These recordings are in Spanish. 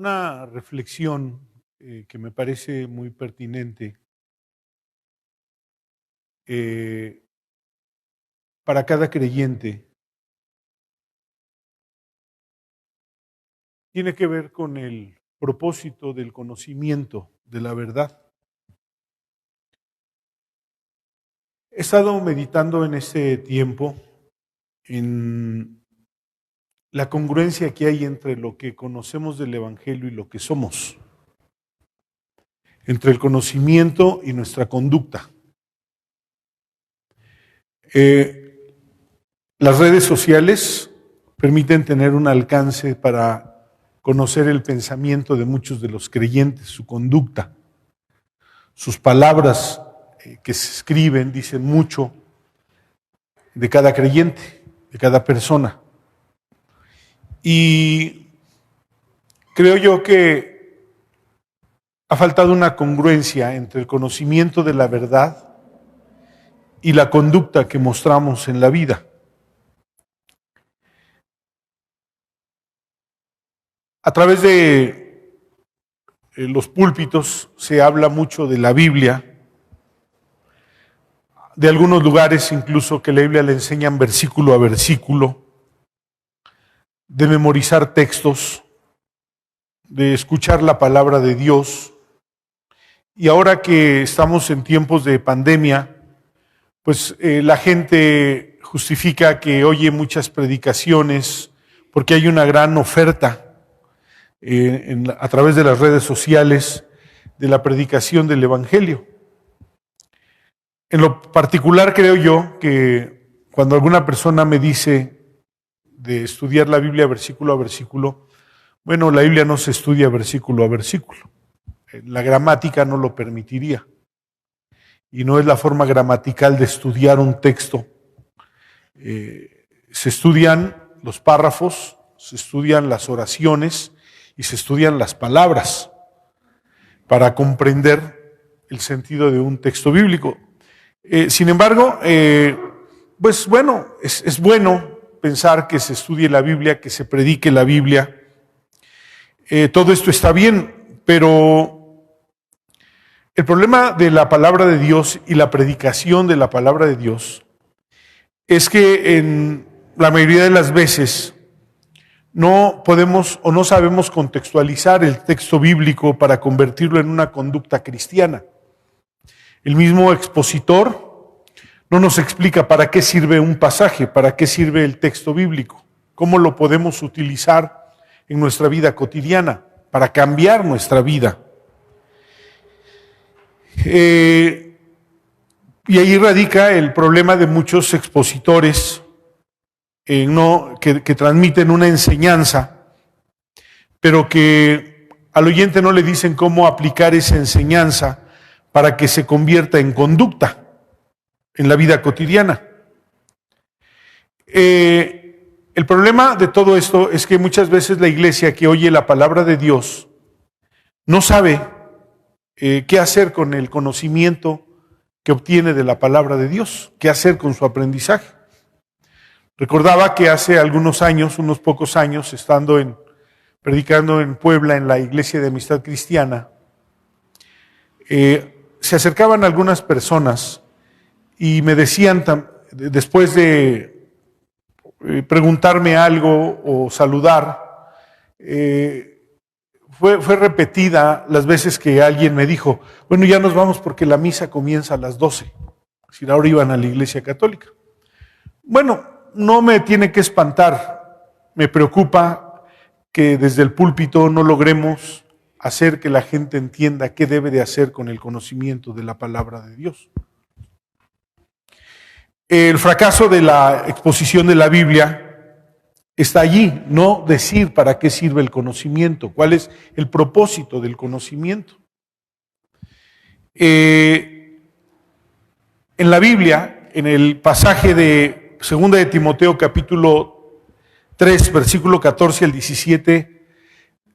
Una reflexión que me parece muy pertinente eh, para cada creyente tiene que ver con el propósito del conocimiento de la verdad. He estado meditando en este tiempo en la congruencia que hay entre lo que conocemos del Evangelio y lo que somos, entre el conocimiento y nuestra conducta. Las redes sociales permiten tener un alcance para conocer el pensamiento de muchos de los creyentes, su conducta. Sus palabras que se escriben dicen mucho de cada creyente, de cada persona. Y creo yo que ha faltado una congruencia entre el conocimiento de la verdad y la conducta que mostramos en la vida. A través de los púlpitos se habla mucho de la Biblia, de algunos lugares incluso que la Biblia le enseñan versículo a versículo, de memorizar textos, de escuchar la palabra de Dios. Y ahora que estamos en tiempos de pandemia, pues la gente justifica que oye muchas predicaciones porque hay una gran oferta a través de las redes sociales de la predicación del Evangelio. En lo particular creo yo que cuando alguna persona me dice de estudiar la Biblia versículo a versículo, bueno, la Biblia no se estudia versículo a versículo. La gramática no lo permitiría. Y no es la forma gramatical de estudiar un texto. Se estudian los párrafos, se estudian las oraciones y se estudian las palabras para comprender el sentido de un texto bíblico. Sin embargo, pues bueno, es bueno pensar que se estudie la Biblia, que se predique la Biblia. Todo esto está bien, pero el problema de la palabra de Dios y la predicación de la palabra de Dios es que en la mayoría de las veces no podemos o no sabemos contextualizar el texto bíblico para convertirlo en una conducta cristiana. El mismo expositor no nos explica para qué sirve un pasaje, para qué sirve el texto bíblico, cómo lo podemos utilizar en nuestra vida cotidiana para cambiar nuestra vida. Y ahí radica el problema de muchos expositores que transmiten una enseñanza, pero que al oyente no le dicen cómo aplicar esa enseñanza para que se convierta en conducta en la vida cotidiana. El problema de todo esto es que muchas veces la iglesia que oye la palabra de Dios no sabe qué hacer con el conocimiento que obtiene de la palabra de Dios, qué hacer con su aprendizaje. Recordaba que hace algunos años, unos pocos años, predicando en Puebla en la Iglesia de Amistad Cristiana, se acercaban algunas personas y me decían, después de preguntarme algo o saludar, fue repetida las veces que alguien me dijo, bueno, ya nos vamos porque la misa comienza a las 12. Es decir, ahora iban a la Iglesia Católica. Bueno, no me tiene que espantar, me preocupa que desde el púlpito no logremos hacer que la gente entienda qué debe de hacer con el conocimiento de la palabra de Dios. El fracaso de la exposición de la Biblia está allí, no decir para qué sirve el conocimiento, cuál es el propósito del conocimiento. En la Biblia, en el pasaje de 2 de Timoteo capítulo 3, versículo 14 al 17,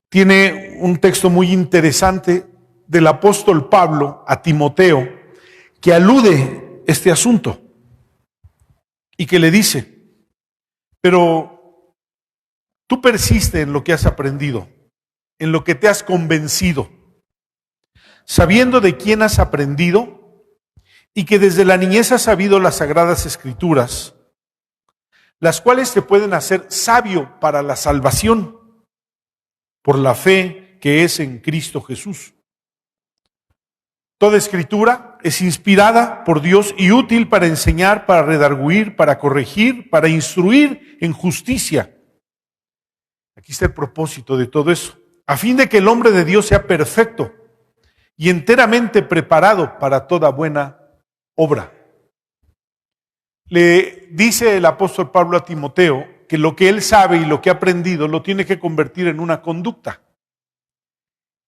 tiene un texto muy interesante del apóstol Pablo a Timoteo que alude este asunto y que le dice, pero tú persiste en lo que has aprendido, en lo que te has convencido, sabiendo de quién has aprendido y que desde la niñez has sabido las sagradas escrituras, las cuales te pueden hacer sabio para la salvación por la fe que es en Cristo Jesús. Toda escritura es inspirada por Dios y útil para enseñar, para redarguir, para corregir, para instruir en justicia. Aquí está el propósito de todo eso, a fin de que el hombre de Dios sea perfecto y enteramente preparado para toda buena obra. Le dice el apóstol Pablo a Timoteo que lo que él sabe y lo que ha aprendido lo tiene que convertir en una conducta.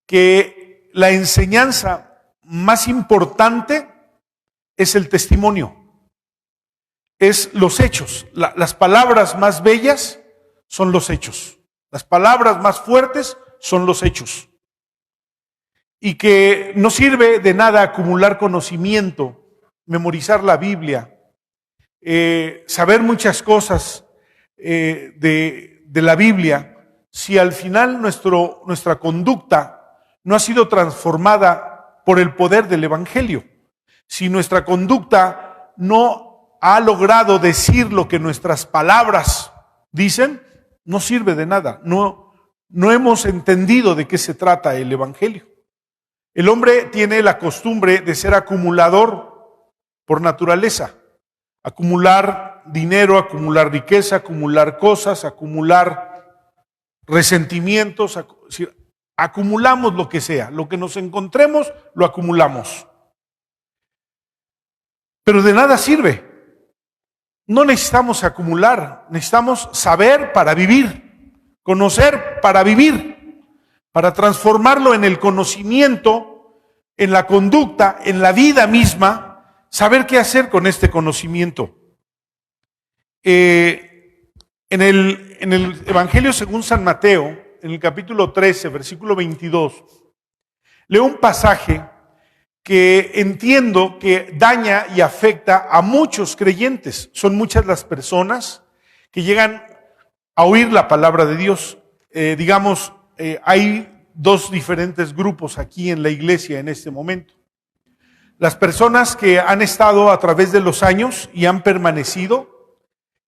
Que la enseñanza más importante es el testimonio, es los hechos. Las palabras más bellas son los hechos. Las palabras más fuertes son los hechos. Y que no sirve de nada acumular conocimiento, memorizar la Biblia, saber muchas cosas de la Biblia, si al final nuestra conducta no ha sido transformada por el poder del Evangelio. Si nuestra conducta no ha logrado decir lo que nuestras palabras dicen, no sirve de nada. No hemos entendido de qué se trata el Evangelio. El hombre tiene la costumbre de ser acumulador por naturaleza. Acumular dinero, acumular riqueza, acumular cosas, acumular resentimientos. Acumulamos lo que sea, lo que nos encontremos, lo acumulamos. Pero de nada sirve. No necesitamos acumular, necesitamos saber para vivir, conocer para vivir, para transformarlo en el conocimiento, en la conducta, en la vida misma, saber qué hacer con este conocimiento. En el Evangelio según San Mateo, en el capítulo 13, versículo 22, leo un pasaje que entiendo que daña y afecta a muchos creyentes. Son muchas las personas que llegan a oír la palabra de Dios. Hay dos diferentes grupos aquí en la iglesia en este momento. Las personas que han estado a través de los años y han permanecido,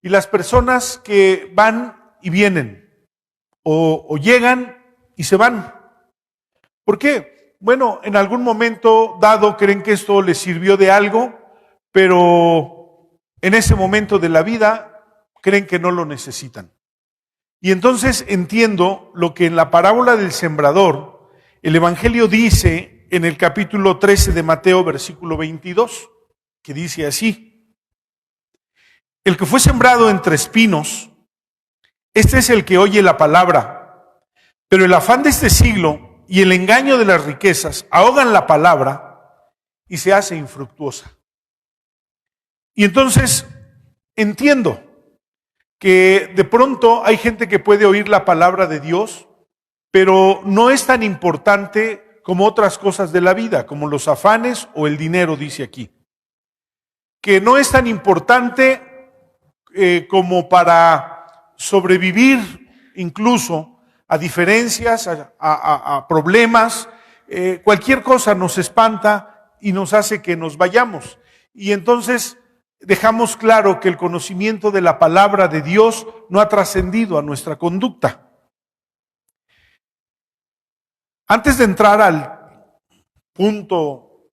y las personas que van y vienen, o llegan y se van. ¿Por qué? Bueno, en algún momento dado creen que esto les sirvió de algo, pero en ese momento de la vida creen que no lo necesitan. Y entonces entiendo lo que en la parábola del sembrador, el Evangelio dice en el capítulo 13 de Mateo, versículo 22, que dice así: el que fue sembrado entre espinos, este es el que oye la palabra, pero el afán de este siglo y el engaño de las riquezas ahogan la palabra y se hace infructuosa. Y entonces entiendo que de pronto hay gente que puede oír la palabra de Dios, pero no es tan importante como otras cosas de la vida, como los afanes o el dinero, dice aquí. Que no es tan importante como para sobrevivir incluso a diferencias, a problemas. Cualquier cosa nos espanta y nos hace que nos vayamos. Y entonces dejamos claro que el conocimiento de la palabra de Dios no ha trascendido a nuestra conducta. Antes de entrar al punto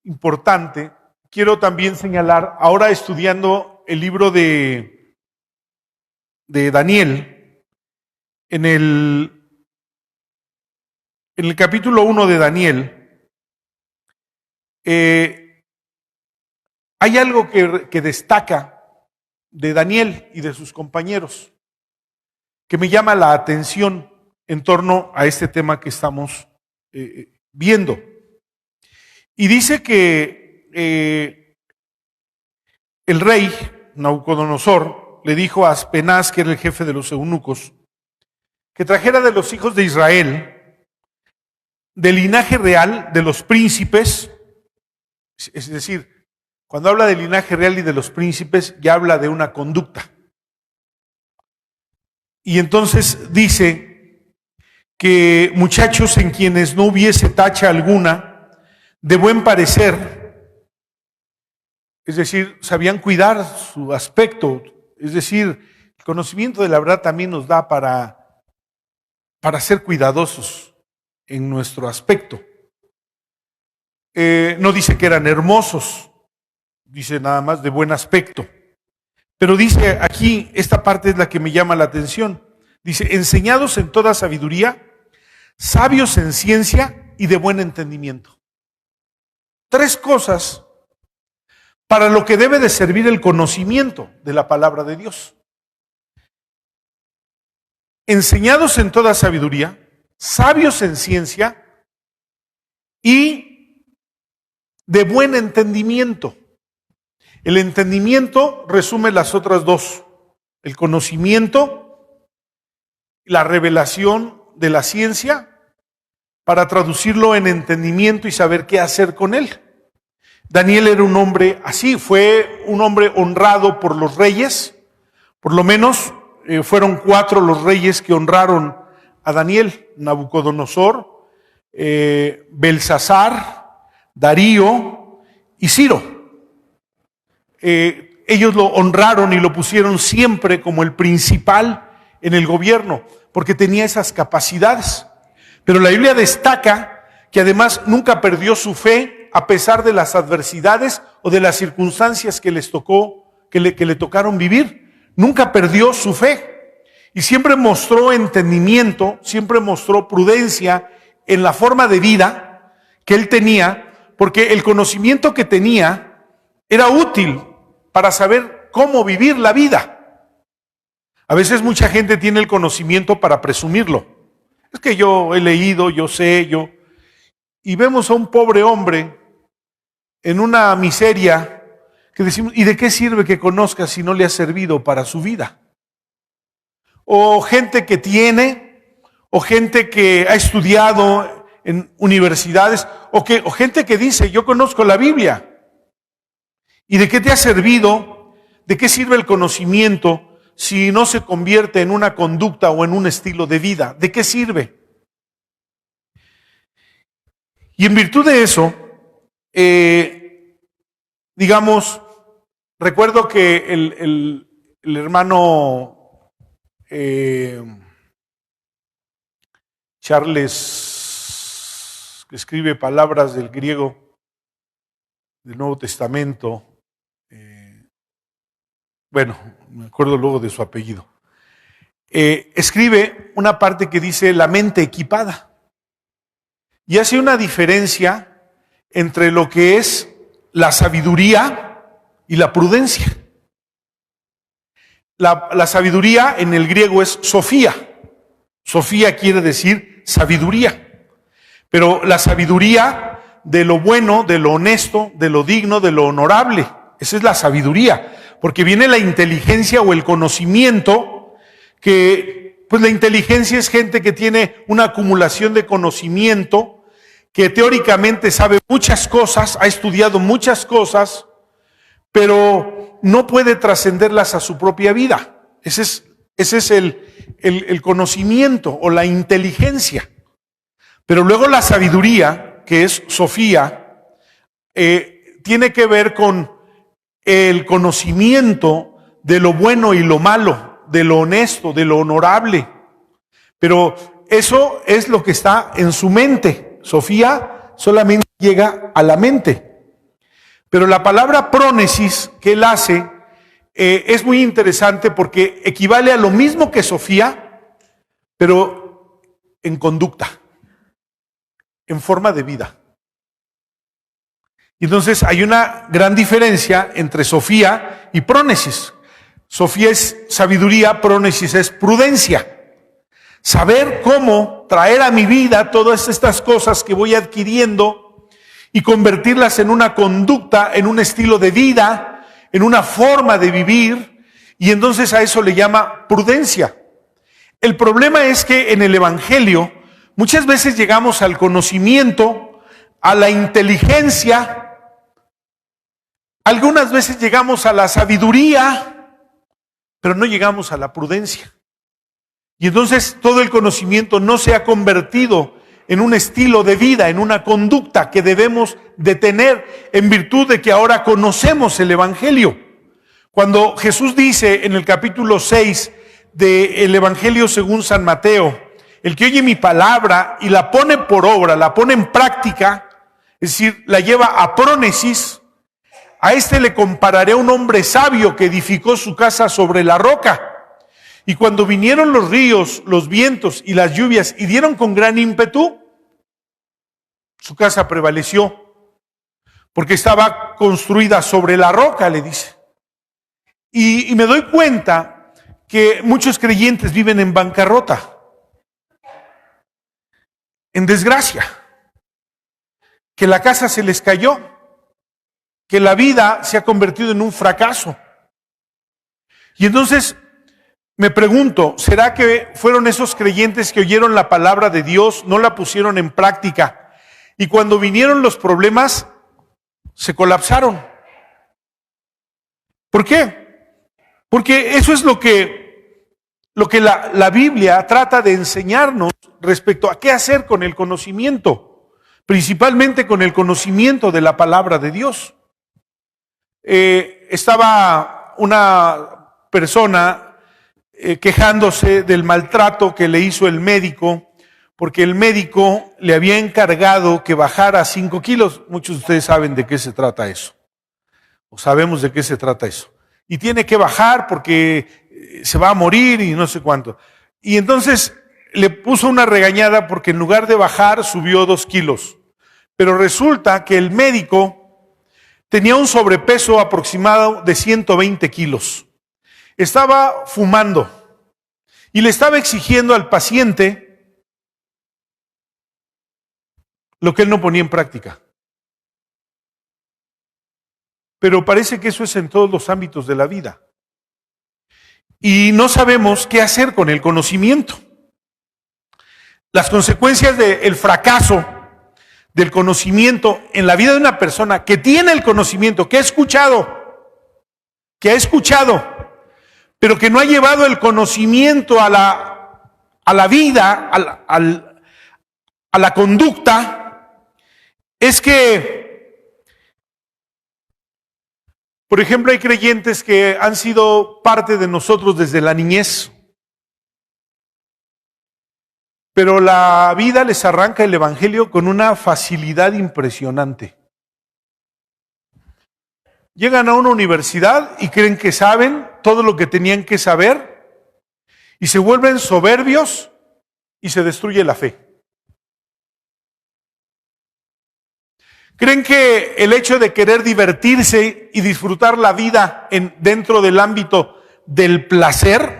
importante, quiero también señalar, ahora estudiando el libro de Daniel, en el capítulo 1 de Daniel, hay algo que destaca de Daniel y de sus compañeros, que me llama la atención en torno a este tema que estamos viendo. Y dice que el rey Nabucodonosor le dijo a Aspenaz, que era el jefe de los eunucos, que trajera de los hijos de Israel, del linaje real de los príncipes. Es decir, cuando habla del linaje real y de los príncipes, ya habla de una conducta. Y entonces dice que muchachos en quienes no hubiese tacha alguna, de buen parecer, es decir, sabían cuidar su aspecto, es decir, el conocimiento de la verdad también nos da para ser cuidadosos en nuestro aspecto. No dice que eran hermosos, dice nada más de buen aspecto. Pero dice aquí, esta parte es la que me llama la atención. Dice, enseñados en toda sabiduría, sabios en ciencia y de buen entendimiento. 3 cosas para lo que debe de servir el conocimiento de la palabra de Dios. Enseñados en toda sabiduría, sabios en ciencia y de buen entendimiento. El entendimiento resume las otras 2, el conocimiento, la revelación de la ciencia, para traducirlo en entendimiento y saber qué hacer con él. Daniel era un hombre así, fue un hombre honrado por los reyes, por lo menos fueron 4 los reyes que honraron a Daniel: Nabucodonosor, Belsasar, Darío y Ciro. Ellos lo honraron y lo pusieron siempre como el principal en el gobierno, porque tenía esas capacidades. Pero la Biblia destaca que además nunca perdió su fe a pesar de las adversidades o de las circunstancias que le tocaron vivir. Nunca perdió su fe y siempre mostró entendimiento, siempre mostró prudencia en la forma de vida que él tenía, porque el conocimiento que tenía era útil para saber cómo vivir la vida. A veces mucha gente tiene el conocimiento para presumirlo. Es que yo he leído, yo sé, y vemos a un pobre hombre en una miseria que decimos, ¿y de qué sirve que conozca si no le ha servido para su vida? O gente que tiene, o gente que ha estudiado en universidades, o gente que dice, yo conozco la Biblia. ¿Y de qué te ha servido? ¿De qué sirve el conocimiento si no se convierte en una conducta o en un estilo de vida? ¿De qué sirve? Y en virtud de eso, digamos, recuerdo que el hermano Charles, que escribe palabras del griego del Nuevo Testamento, bueno, me acuerdo luego de su apellido, escribe una parte que dice la mente equipada. Y hace una diferencia entre lo que es la sabiduría y la prudencia. La sabiduría en el griego es sofía. Sofía quiere decir sabiduría. Pero la sabiduría de lo bueno, de lo honesto, de lo digno, de lo honorable. Esa es la sabiduría. Porque viene la inteligencia o el conocimiento, que pues la inteligencia es gente que tiene una acumulación de conocimiento, que teóricamente sabe muchas cosas, ha estudiado muchas cosas, pero no puede trascenderlas a su propia vida. Ese es el conocimiento o la inteligencia. Pero luego la sabiduría, que es Sofía, tiene que ver con el conocimiento de lo bueno y lo malo, de lo honesto, de lo honorable. Pero eso es lo que está en su mente. Sofía solamente llega a la mente. Pero la palabra prónesis que él hace es muy interesante porque equivale a lo mismo que Sofía, pero en conducta, en forma de vida. Y entonces hay una gran diferencia entre Sofía y prónesis. Sofía es sabiduría, prónesis es prudencia. Saber cómo traer a mi vida todas estas cosas que voy adquiriendo y convertirlas en una conducta, en un estilo de vida, en una forma de vivir, y entonces a eso le llama prudencia. El problema es que en el Evangelio muchas veces llegamos al conocimiento, a la inteligencia, algunas veces llegamos a la sabiduría, pero no llegamos a la prudencia. Y entonces todo el conocimiento no se ha convertido en un estilo de vida, en una conducta que debemos de tener en virtud de que ahora conocemos el Evangelio. Cuando Jesús dice en el capítulo 6 del Evangelio según San Mateo, el que oye mi palabra y la pone por obra, la pone en práctica, es decir, la lleva a prónesis, a este le compararé a un hombre sabio que edificó su casa sobre la roca. Y cuando vinieron los ríos, los vientos y las lluvias y dieron con gran ímpetu, su casa prevaleció, porque estaba construida sobre la roca, le dice. Y me doy cuenta que muchos creyentes viven en bancarrota, en desgracia, que la casa se les cayó, que la vida se ha convertido en un fracaso. Y entonces me pregunto, ¿será que fueron esos creyentes que oyeron la palabra de Dios, no la pusieron en práctica, y cuando vinieron los problemas se colapsaron? ¿Por qué? Porque eso es lo que la Biblia trata de enseñarnos respecto a qué hacer con el conocimiento, principalmente con el conocimiento de la palabra de Dios. Estaba una persona quejándose del maltrato que le hizo el médico, porque el médico le había encargado que bajara 5 kilos. Muchos de ustedes saben de qué se trata eso, o sabemos de qué se trata eso. Y tiene que bajar porque se va a morir y no sé cuánto. Y entonces le puso una regañada porque en lugar de bajar subió 2 kilos. Pero resulta que el médico tenía un sobrepeso aproximado de 120 kilos. Estaba fumando y le estaba exigiendo al paciente lo que él no ponía en práctica. Pero parece que eso es en todos los ámbitos de la vida. Y no sabemos qué hacer con el conocimiento. Las consecuencias del fracaso del conocimiento en la vida de una persona que tiene el conocimiento, que ha escuchado, pero que no ha llevado el conocimiento a la vida, a la conducta, es que, por ejemplo, hay creyentes que han sido parte de nosotros desde la niñez, pero la vida les arranca el Evangelio con una facilidad impresionante. Llegan a una universidad y creen que saben todo lo que tenían que saber y se vuelven soberbios y se destruye la fe. Creen que el hecho de querer divertirse y disfrutar la vida dentro del ámbito del placer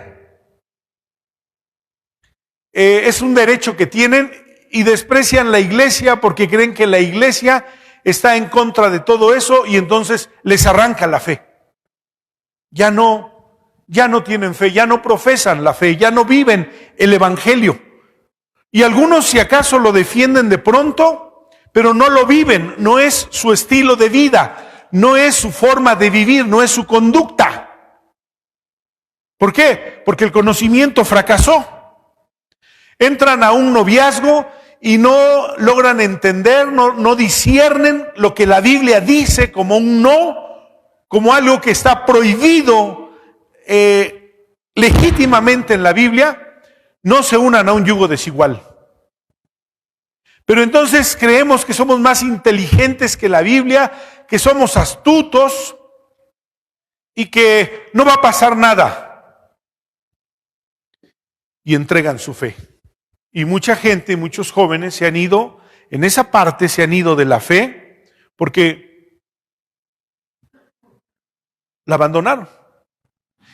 es un derecho que tienen, y desprecian la iglesia porque creen que la iglesia está en contra de todo eso y entonces les arranca la fe. Ya no tienen fe, ya no profesan la fe, ya no viven el Evangelio. Y algunos, si acaso, lo defienden de pronto, pero no lo viven, no es su estilo de vida, no es su forma de vivir, no es su conducta. ¿Por qué? Porque el conocimiento fracasó. Entran a un noviazgo y no logran entender, no disciernen lo que la Biblia dice como un no, como algo que está prohibido legítimamente en la Biblia. No se unan a un yugo desigual. Pero entonces creemos que somos más inteligentes que la Biblia, que somos astutos y que no va a pasar nada. Y entregan su fe. Y mucha gente, muchos jóvenes se han ido de la fe porque la abandonaron.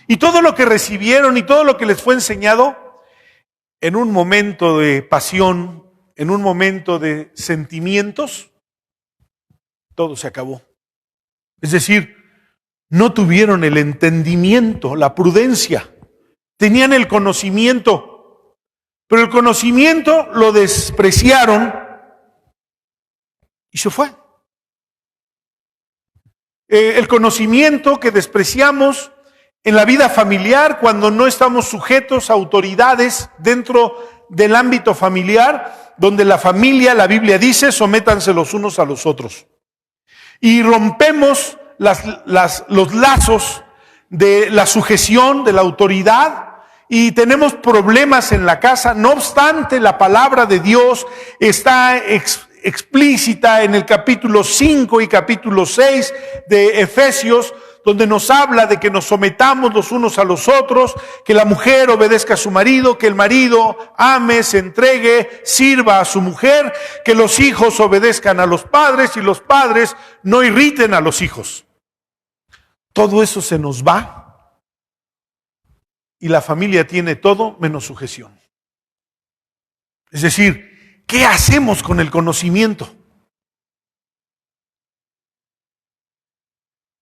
Y todo lo que recibieron y todo lo que les fue enseñado, en un momento de pasión, en un momento de sentimientos, todo se acabó. Es decir, no tuvieron el entendimiento, la prudencia. Tenían el conocimiento, pero el conocimiento lo despreciaron y se fue. El conocimiento que despreciamos en la vida familiar, cuando no estamos sujetos a autoridades dentro del ámbito familiar, donde la familia, la Biblia dice, sométanse los unos a los otros. Y rompemos los lazos de la sujeción, de la autoridad, y tenemos problemas en la casa. No obstante, la palabra de Dios está explícita en el capítulo 5 y capítulo 6 de Efesios, donde nos habla de que nos sometamos los unos a los otros, que la mujer obedezca a su marido, que el marido ame, se entregue, sirva a su mujer, que los hijos obedezcan a los padres y los padres no irriten a los hijos. Todo eso se nos va y la familia tiene todo menos sujeción. Es decir, ¿qué hacemos con el conocimiento?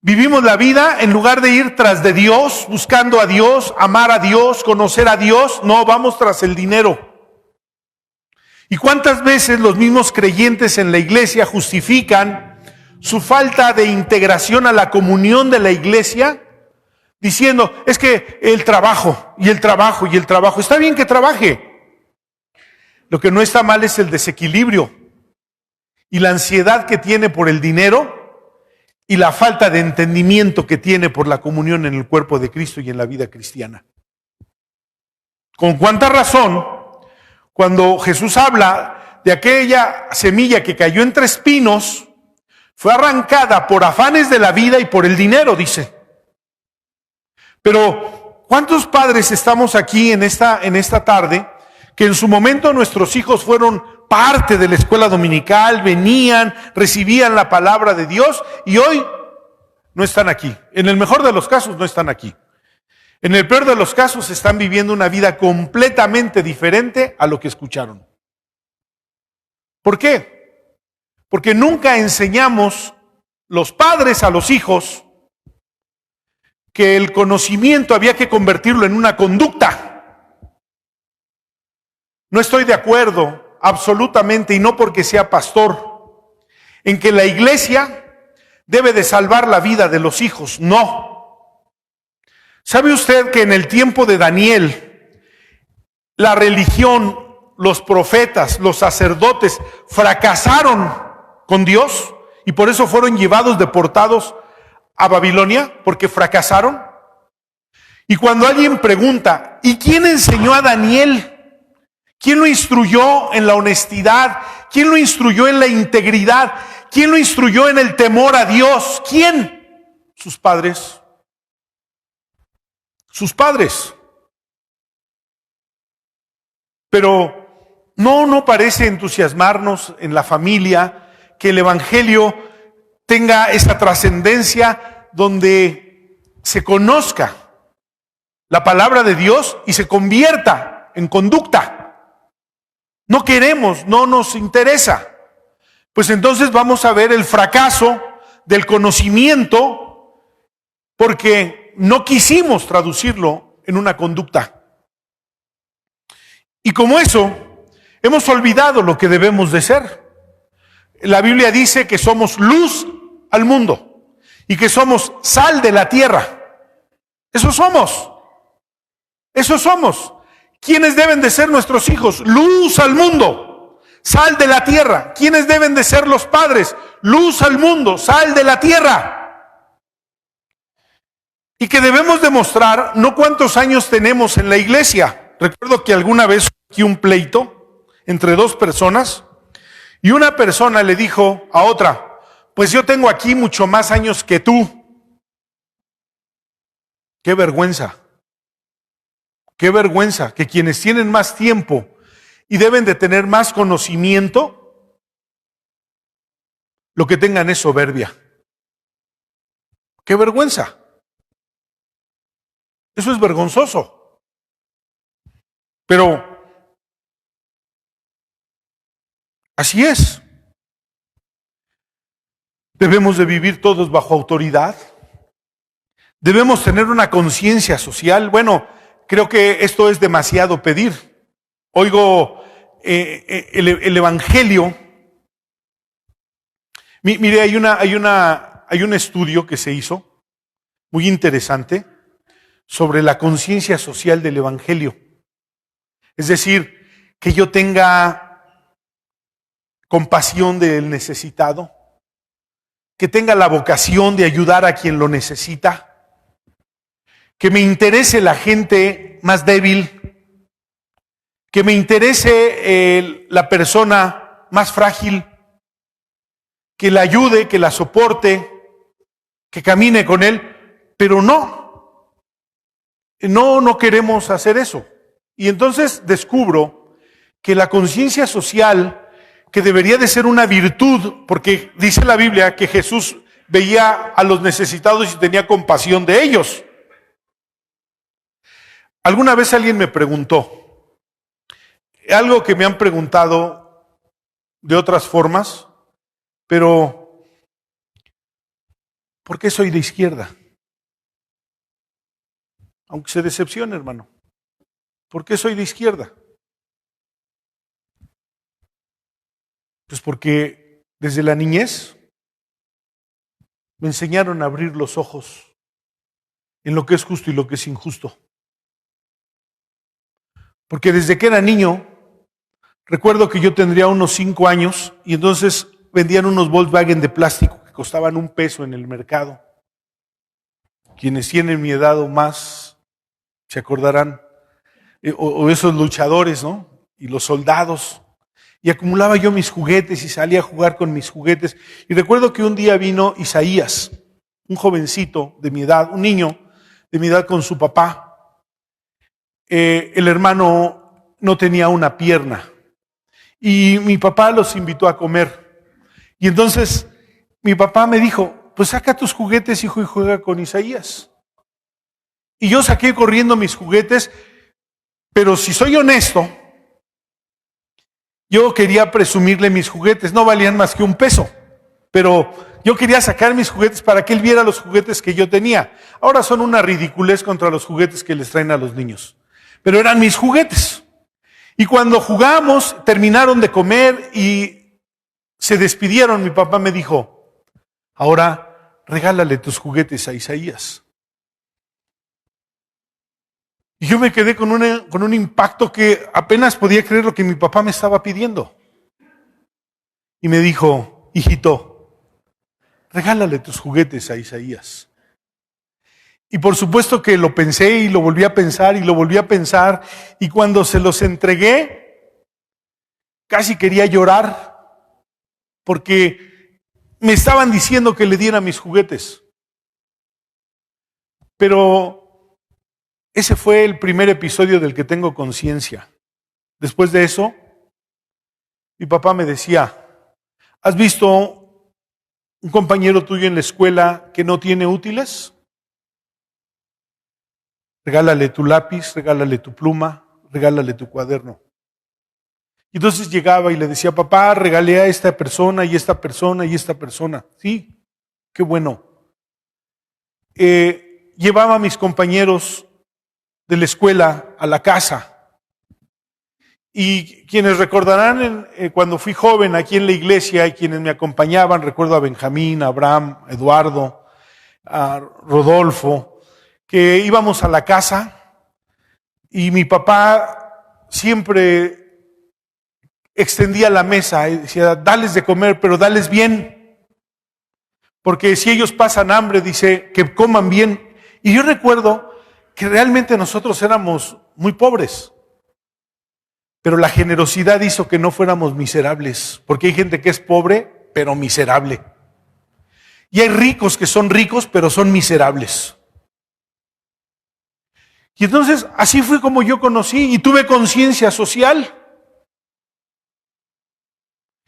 Vivimos la vida en lugar de ir tras de Dios, buscando a Dios, amar a Dios, conocer a Dios. No, vamos tras el dinero. ¿Y cuántas veces los mismos creyentes en la iglesia justifican su falta de integración a la comunión de la iglesia diciendo, es que el trabajo, y el trabajo, y el trabajo? Está bien que trabaje. Lo que no está mal es el desequilibrio y la ansiedad que tiene por el dinero y la falta de entendimiento que tiene por la comunión en el cuerpo de Cristo y en la vida cristiana. ¿Con cuánta razón, cuando Jesús habla de aquella semilla que cayó entre espinos, fue arrancada por afanes de la vida y por el dinero, dice? Pero, ¿cuántos padres estamos aquí en esta tarde que en su momento nuestros hijos fueron parte de la escuela dominical, venían, recibían la palabra de Dios y hoy no están aquí? En el mejor de los casos no están aquí. En el peor de los casos están viviendo una vida completamente diferente a lo que escucharon. ¿Por qué? Porque nunca enseñamos los padres a los hijos que el conocimiento había que convertirlo en una conducta. No estoy de acuerdo absolutamente, y no porque sea pastor, en que la iglesia debe de salvar la vida de los hijos. No. ¿Sabe usted que en el tiempo de Daniel, la religión, los profetas, los sacerdotes fracasaron con Dios y por eso fueron llevados deportados a Babilonia? Porque fracasaron. Y cuando alguien pregunta, ¿y quién enseñó a Daniel? ¿Quién lo instruyó en la honestidad? ¿Quién lo instruyó en la integridad? ¿Quién lo instruyó en el temor a Dios? ¿Quién? Sus padres. Sus padres. Pero no parece entusiasmarnos en la familia que el evangelio tenga esa trascendencia donde se conozca la palabra de Dios y se convierta en conducta. No queremos, no nos interesa. Pues entonces vamos a ver el fracaso del conocimiento porque no quisimos traducirlo en una conducta. Y como eso, hemos olvidado lo que debemos de ser. La Biblia dice que somos luz al mundo y que somos sal de la tierra. Eso somos. Eso somos. ¿Quiénes deben de ser nuestros hijos? Luz al mundo, sal de la tierra. ¿Quiénes deben de ser los padres? Luz al mundo, sal de la tierra. Y que debemos demostrar no cuántos años tenemos en la iglesia. Recuerdo que alguna vez aquí un pleito entre dos personas y una persona le dijo a otra, pues yo tengo aquí mucho más años que tú. ¡Qué vergüenza! Qué vergüenza que quienes tienen más tiempo y deben de tener más conocimiento, lo que tengan es soberbia. Qué vergüenza. Eso es vergonzoso. Pero así es. Debemos de vivir todos bajo autoridad. Debemos tener una conciencia social. Bueno, creo que esto es demasiado pedir. Oigo el evangelio. Mire, hay un estudio que se hizo muy interesante sobre la conciencia social del Evangelio. Es decir, que yo tenga compasión del necesitado, que tenga la vocación de ayudar a quien lo necesita, que me interese la gente más débil, que me interese la persona más frágil, que la ayude, que la soporte, que camine con él, pero no queremos hacer eso. Y entonces descubro que la conciencia social, que debería de ser una virtud, porque dice la Biblia que Jesús veía a los necesitados y tenía compasión de ellos. Alguna vez alguien me preguntó, algo que me han preguntado de otras formas, pero ¿por qué soy de izquierda? Aunque se decepcione, hermano. ¿Por qué soy de izquierda? Pues porque desde la niñez me enseñaron a abrir los ojos en lo que es justo y lo que es injusto. Porque desde que era niño, recuerdo que yo tendría unos 5 años y entonces vendían unos Volkswagen de plástico que costaban $1 en el mercado. Quienes tienen mi edad o más se acordarán, o esos luchadores, ¿no? Y los soldados. Y acumulaba yo mis juguetes y salía a jugar con mis juguetes. Y recuerdo que un día vino Isaías, un jovencito de mi edad, un niño de mi edad con su papá. El hermano no tenía una pierna. Y mi papá los invitó a comer. Y entonces mi papá me dijo, pues saca tus juguetes, hijo, y juega con Isaías. Y yo saqué corriendo mis juguetes, pero si soy honesto, yo quería presumirle mis juguetes, no valían más que $1, pero yo quería sacar mis juguetes para que él viera los juguetes que yo tenía. Ahora son una ridiculez contra los juguetes que les traen a los niños, pero eran mis juguetes. Y cuando jugamos, terminaron de comer y se despidieron. Mi papá me dijo, ahora regálale tus juguetes a Isaías. Y yo me quedé con un impacto que apenas podía creer lo que mi papá me estaba pidiendo. Y me dijo, hijito, regálale tus juguetes a Isaías. Y por supuesto que lo pensé y lo volví a pensar y lo volví a pensar. Y cuando se los entregué, casi quería llorar porque me estaban diciendo que le diera mis juguetes. Pero ese fue el primer episodio del que tengo conciencia. Después de eso, mi papá me decía, ¿has visto un compañero tuyo en la escuela que no tiene útiles? Regálale tu lápiz, regálale tu pluma, regálale tu cuaderno. Y entonces llegaba y le decía, papá, regalé a esta persona y esta persona y esta persona. Sí, qué bueno. Llevaba a mis compañeros de la escuela a la casa. Y quienes recordarán cuando fui joven aquí en la iglesia y quienes me acompañaban, recuerdo a Benjamín, a Abraham, a Eduardo, a Rodolfo, que íbamos a la casa y mi papá siempre extendía la mesa y decía, dales de comer, pero dales bien, porque si ellos pasan hambre, dice, que coman bien. Y yo recuerdo que realmente nosotros éramos muy pobres, pero la generosidad hizo que no fuéramos miserables, porque hay gente que es pobre, pero miserable. Y hay ricos que son ricos, pero son miserables. Y entonces así fue como yo conocí y tuve conciencia social.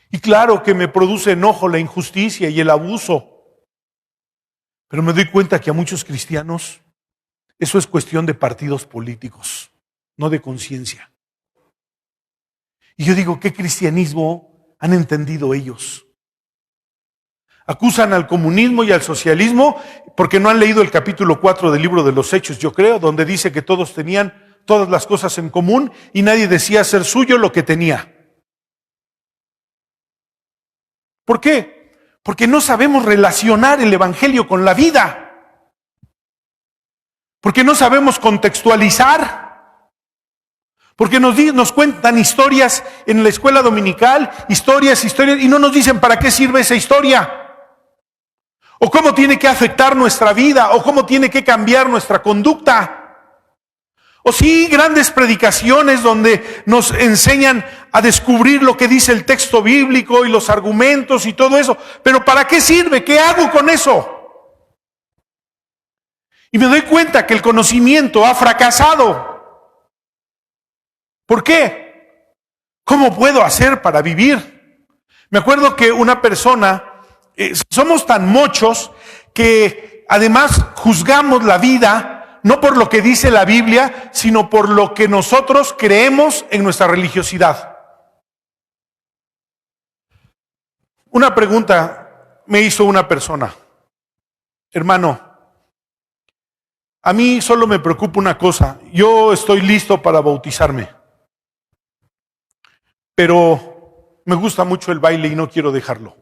Y claro que me produce enojo la injusticia y el abuso, pero me doy cuenta que a muchos cristianos eso es cuestión de partidos políticos, no de conciencia. Y yo digo, ¿qué cristianismo han entendido ellos? Acusan al comunismo y al socialismo porque no han leído el capítulo 4 del libro de los Hechos, yo creo, donde dice que todos tenían todas las cosas en común y nadie decía ser suyo lo que tenía. ¿Por qué? Porque no sabemos relacionar el evangelio con la vida. Porque no sabemos contextualizar. Porque nos cuentan historias en la escuela dominical, historias, y no nos dicen para qué sirve esa historia. O cómo tiene que afectar nuestra vida, o cómo tiene que cambiar nuestra conducta. O sí, grandes predicaciones donde nos enseñan a descubrir lo que dice el texto bíblico y los argumentos y todo eso. Pero ¿para qué sirve? ¿Qué hago con eso? Y me doy cuenta que el conocimiento ha fracasado. ¿Por qué? ¿Cómo puedo hacer para vivir? Me acuerdo que una persona, somos tan mochos que además juzgamos la vida no por lo que dice la Biblia, sino por lo que nosotros creemos en nuestra religiosidad. Una pregunta me hizo una persona. Hermano, a mí solo me preocupa una cosa. Yo estoy listo para bautizarme, pero me gusta mucho el baile y no quiero dejarlo.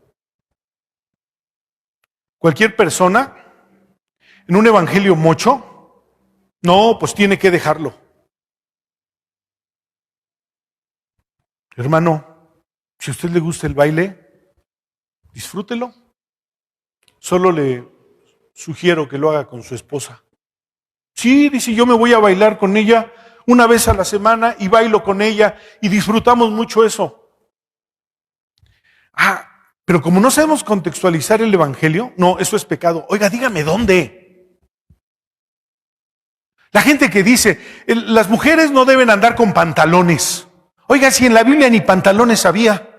Cualquier persona en un evangelio mocho, no, pues tiene que dejarlo. Hermano, si a usted le gusta el baile, disfrútelo. Solo le sugiero que lo haga con su esposa. Sí, dice, yo me voy a bailar con ella una vez a la semana y bailo con ella y disfrutamos mucho eso. Pero como no sabemos contextualizar el evangelio, no, eso es pecado. Oiga, dígame dónde. La gente que dice, las mujeres no deben andar con pantalones. Oiga, si en la Biblia ni pantalones había.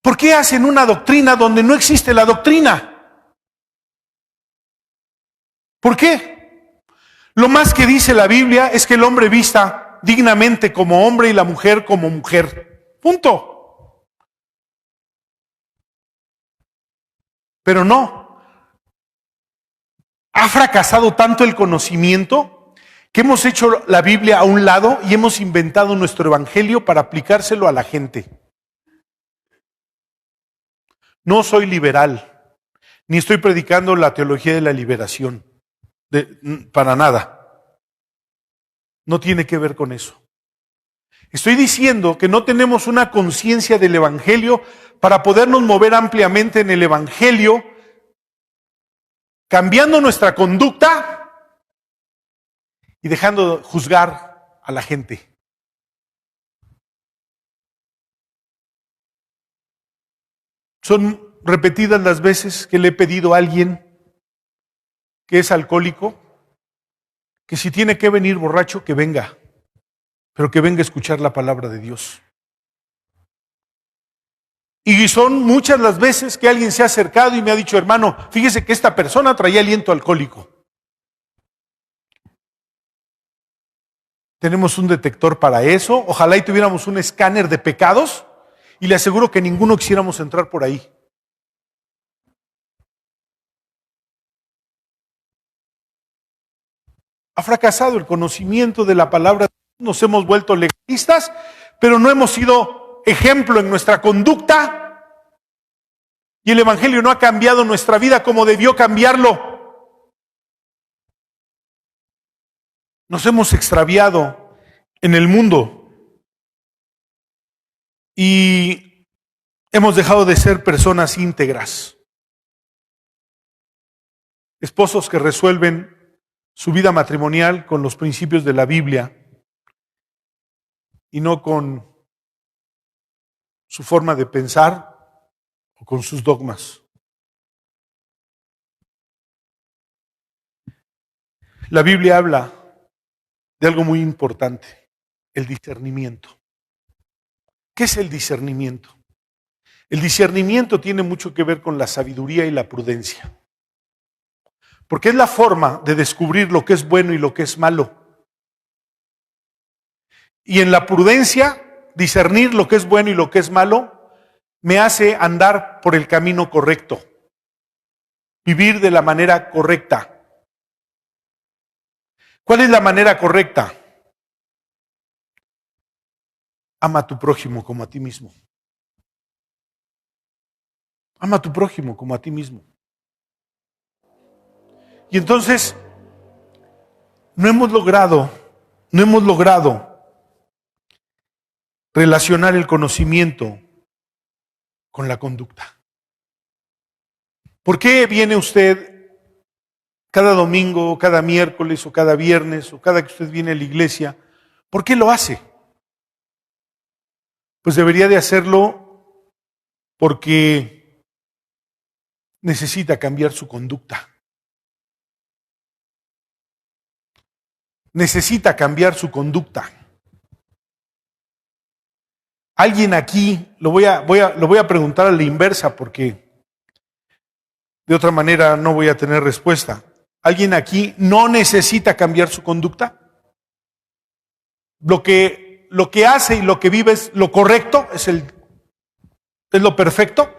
¿Por qué hacen una doctrina donde no existe la doctrina? ¿Por qué? Lo más que dice la Biblia es que el hombre vista dignamente como hombre y la mujer como mujer. Punto. Pero no. Ha fracasado tanto el conocimiento que hemos hecho la Biblia a un lado y hemos inventado nuestro evangelio para aplicárselo a la gente. No soy liberal, ni estoy predicando la teología de la liberación, para nada. No tiene que ver con eso. Estoy diciendo que no tenemos una conciencia del evangelio para podernos mover ampliamente en el evangelio, cambiando nuestra conducta y dejando de juzgar a la gente. Son repetidas las veces que le he pedido a alguien que es alcohólico, que si tiene que venir borracho, que venga, pero que venga a escuchar la palabra de Dios. Y son muchas las veces que alguien se ha acercado y me ha dicho, hermano, fíjese que esta persona traía aliento alcohólico. Tenemos un detector para eso, ojalá y tuviéramos un escáner de pecados y le aseguro que ninguno quisiéramos entrar por ahí. Ha fracasado el conocimiento de la palabra, nos hemos vuelto legalistas, pero no hemos sido ejemplo en nuestra conducta y el evangelio no ha cambiado nuestra vida como debió cambiarlo. Nos hemos extraviado en el mundo y hemos dejado de ser personas íntegras. Esposos que resuelven su vida matrimonial con los principios de la Biblia y no con su forma de pensar o con sus dogmas. La Biblia habla de algo muy importante, el discernimiento. ¿Qué es el discernimiento? El discernimiento tiene mucho que ver con la sabiduría y la prudencia, porque es la forma de descubrir lo que es bueno y lo que es malo. Y en la prudencia, discernir lo que es bueno y lo que es malo, me hace andar por el camino correcto, vivir de la manera correcta. ¿Cuál es la manera correcta? Ama a tu prójimo como a ti mismo. Ama a tu prójimo como a ti mismo. Y entonces no hemos logrado relacionar el conocimiento con la conducta. ¿Por qué viene usted cada domingo, cada miércoles o cada viernes o cada que usted viene a la iglesia? ¿Por qué lo hace? Pues debería de hacerlo porque necesita cambiar su conducta. Necesita cambiar su conducta. Alguien aquí, lo voy a preguntar a la inversa porque de otra manera no voy a tener respuesta. ¿Alguien aquí no necesita cambiar su conducta? Lo que hace y lo que vive es lo correcto, es lo perfecto.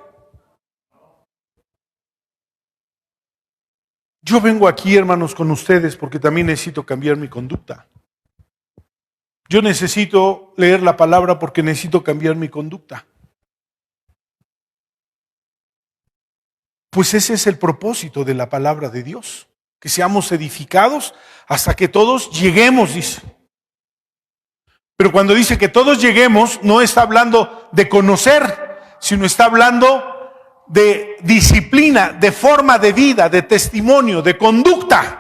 Yo vengo aquí, hermanos, con ustedes porque también necesito cambiar mi conducta. Yo necesito leer la palabra porque necesito cambiar mi conducta. Pues ese es el propósito de la palabra de Dios, que seamos edificados hasta que todos lleguemos, dice. Pero cuando dice que todos lleguemos, no está hablando de conocer, sino está hablando de disciplina, de forma de vida, de testimonio, de conducta.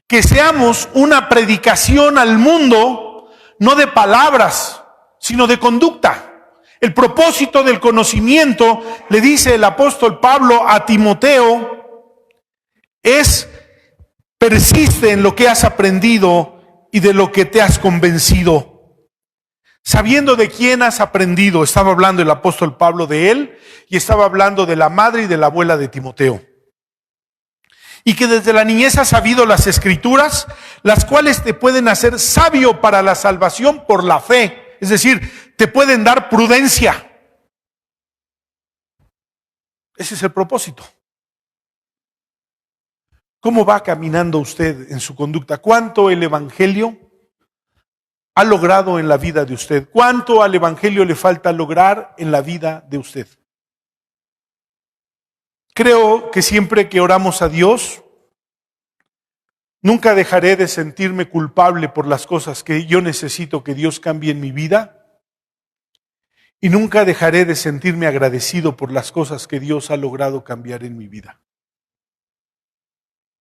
Que seamos una predicación al mundo, no de palabras, sino de conducta. El propósito del conocimiento, le dice el apóstol Pablo a Timoteo, persiste en lo que has aprendido y de lo que te has convencido. Sabiendo de quién has aprendido, estaba hablando el apóstol Pablo de él y estaba hablando de la madre y de la abuela de Timoteo. Y que desde la niñez has sabido las escrituras, las cuales te pueden hacer sabio para la salvación por la fe. Es decir, te pueden dar prudencia. Ese es el propósito. ¿Cómo va caminando usted en su conducta? ¿Cuánto el Evangelio ha logrado en la vida de usted? ¿Cuánto al Evangelio le falta lograr en la vida de usted? Creo que siempre que oramos a Dios, nunca dejaré de sentirme culpable por las cosas que yo necesito que Dios cambie en mi vida. Y nunca dejaré de sentirme agradecido por las cosas que Dios ha logrado cambiar en mi vida.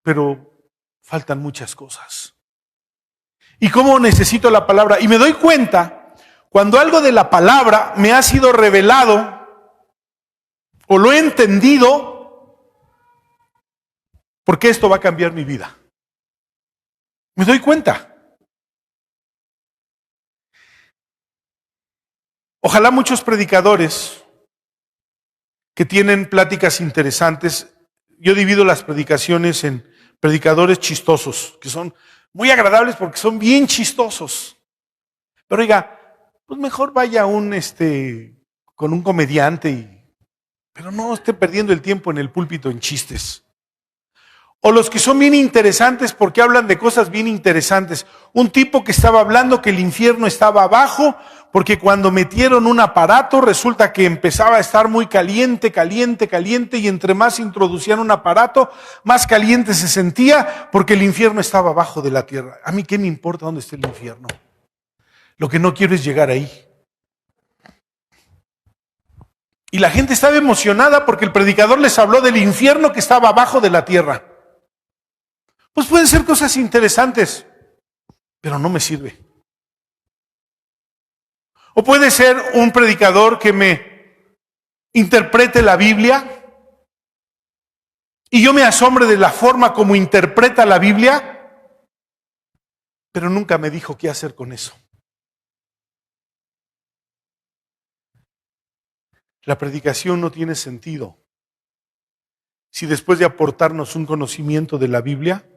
Pero faltan muchas cosas. ¿Y cómo necesito la palabra? Y me doy cuenta cuando algo de la palabra me ha sido revelado o lo he entendido, porque esto va a cambiar mi vida. Me doy cuenta. Ojalá muchos predicadores que tienen pláticas interesantes, yo divido las predicaciones en predicadores chistosos, que son muy agradables porque son bien chistosos. Pero oiga, pues mejor vaya con un comediante, pero no esté perdiendo el tiempo en el púlpito en chistes. O los que son bien interesantes porque hablan de cosas bien interesantes. Un tipo que estaba hablando que el infierno estaba abajo porque cuando metieron un aparato resulta que empezaba a estar muy caliente y entre más introducían un aparato, más caliente se sentía porque el infierno estaba abajo de la tierra. A mí qué me importa dónde esté el infierno. Lo que no quiero es llegar ahí. Y la gente estaba emocionada porque el predicador les habló del infierno que estaba abajo de la tierra. Pues pueden ser cosas interesantes, pero no me sirve. O puede ser un predicador que me interprete la Biblia y yo me asombre de la forma como interpreta la Biblia, pero nunca me dijo qué hacer con eso. La predicación no tiene sentido si después de aportarnos un conocimiento de la Biblia,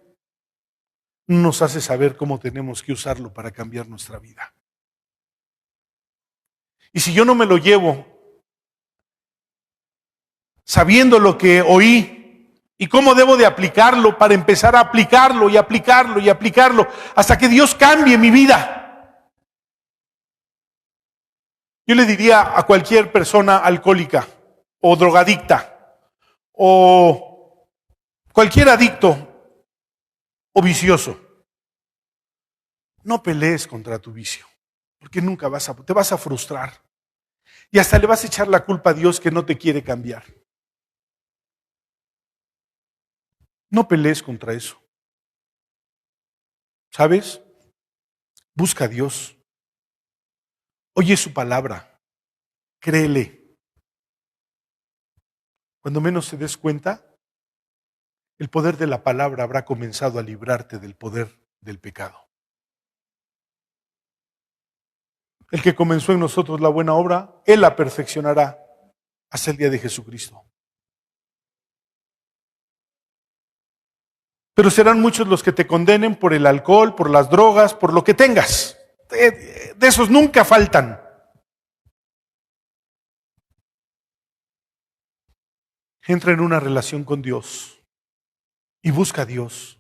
no nos hace saber cómo tenemos que usarlo para cambiar nuestra vida. Y si yo no me lo llevo sabiendo lo que oí y cómo debo de aplicarlo para empezar a aplicarlo y aplicarlo y aplicarlo hasta que Dios cambie mi vida. Yo le diría a cualquier persona alcohólica o drogadicta o Cualquier adicto o vicioso, no pelees contra tu vicio, porque nunca te vas a frustrar. Y hasta le vas a echar la culpa a Dios que no te quiere cambiar. No pelees contra eso. ¿Sabes? Busca a Dios. Oye su palabra. Créele. Cuando menos te des cuenta, el poder de la palabra habrá comenzado a librarte del poder del pecado. El que comenzó en nosotros la buena obra, Él la perfeccionará hasta el día de Jesucristo. Pero serán muchos los que te condenen por el alcohol, por las drogas, por lo que tengas. De esos nunca faltan. Entra en una relación con Dios y busca a Dios.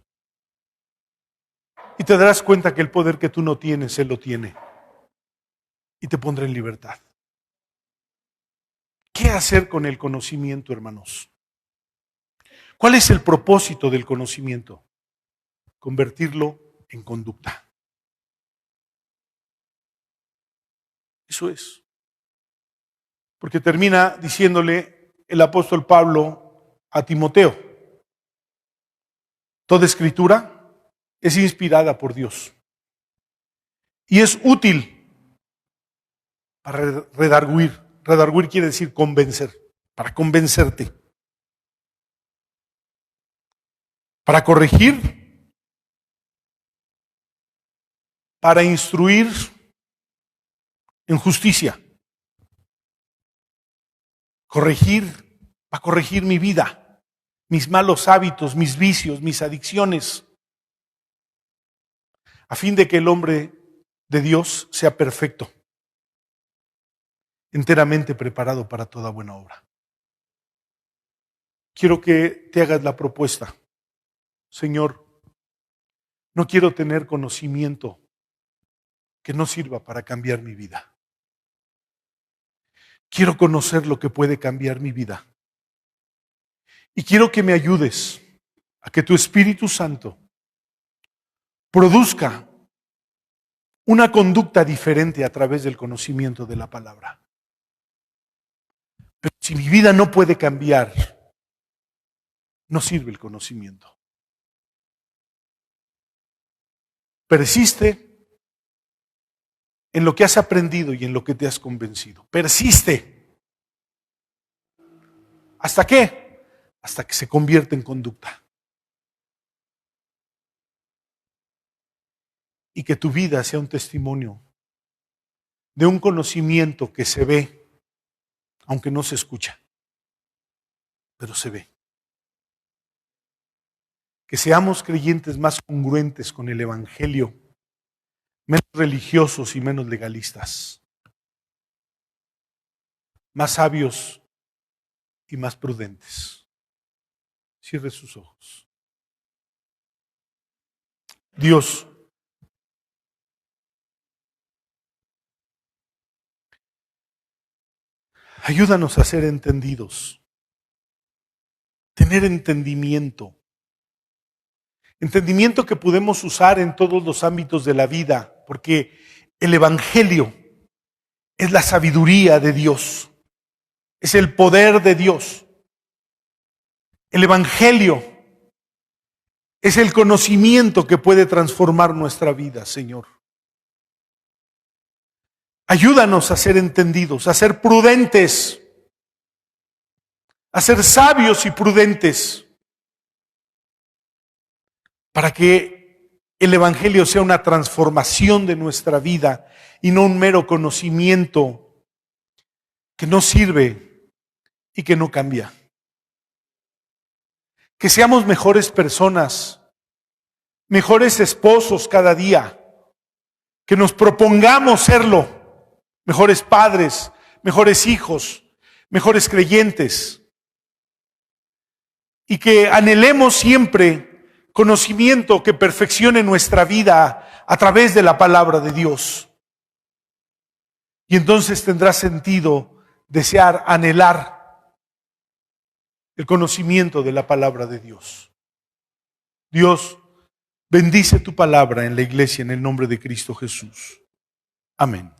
Y te darás cuenta que el poder que tú no tienes, Él lo tiene. Y te pondrá en libertad. ¿Qué hacer con el conocimiento, hermanos? ¿Cuál es el propósito del conocimiento? Convertirlo en conducta. Eso es. Porque termina diciéndole el apóstol Pablo a Timoteo: toda escritura es inspirada por Dios y es útil para redarguir. Redarguir quiere decir convencer, para convencerte, para corregir, para instruir en justicia. Corregir, para corregir mi vida, mis malos hábitos, mis vicios, mis adicciones, a fin de que el hombre de Dios sea perfecto, enteramente preparado para toda buena obra. Quiero que te hagas la propuesta: Señor, no quiero tener conocimiento que no sirva para cambiar mi vida. Quiero conocer lo que puede cambiar mi vida. Y quiero que me ayudes a que tu Espíritu Santo produzca una conducta diferente a través del conocimiento de la palabra. Pero si mi vida no puede cambiar, no sirve el conocimiento. Persiste en lo que has aprendido y en lo que te has convencido. Persiste. ¿Hasta qué? Hasta que se convierte en conducta. Y que tu vida sea un testimonio de un conocimiento que se ve, aunque no se escucha, pero se ve. Que seamos creyentes más congruentes con el Evangelio, menos religiosos y menos legalistas, más sabios y más prudentes. Cierre sus ojos. Dios, ayúdanos a ser entendidos, tener entendimiento que podemos usar en todos los ámbitos de la vida, porque el Evangelio es la sabiduría de Dios, es el poder de Dios. El Evangelio es el conocimiento que puede transformar nuestra vida, Señor. Ayúdanos a ser entendidos, a ser prudentes, a ser sabios y prudentes, para que el Evangelio sea una transformación de nuestra vida y no un mero conocimiento que no sirve y que no cambia. Que seamos mejores personas, mejores esposos cada día, que nos propongamos serlo, mejores padres, mejores hijos, mejores creyentes, y que anhelemos siempre conocimiento que perfeccione nuestra vida a través de la palabra de Dios. Y entonces tendrá sentido desear, anhelar el conocimiento de la palabra de Dios. Dios, bendice tu palabra en la iglesia en el nombre de Cristo Jesús. Amén.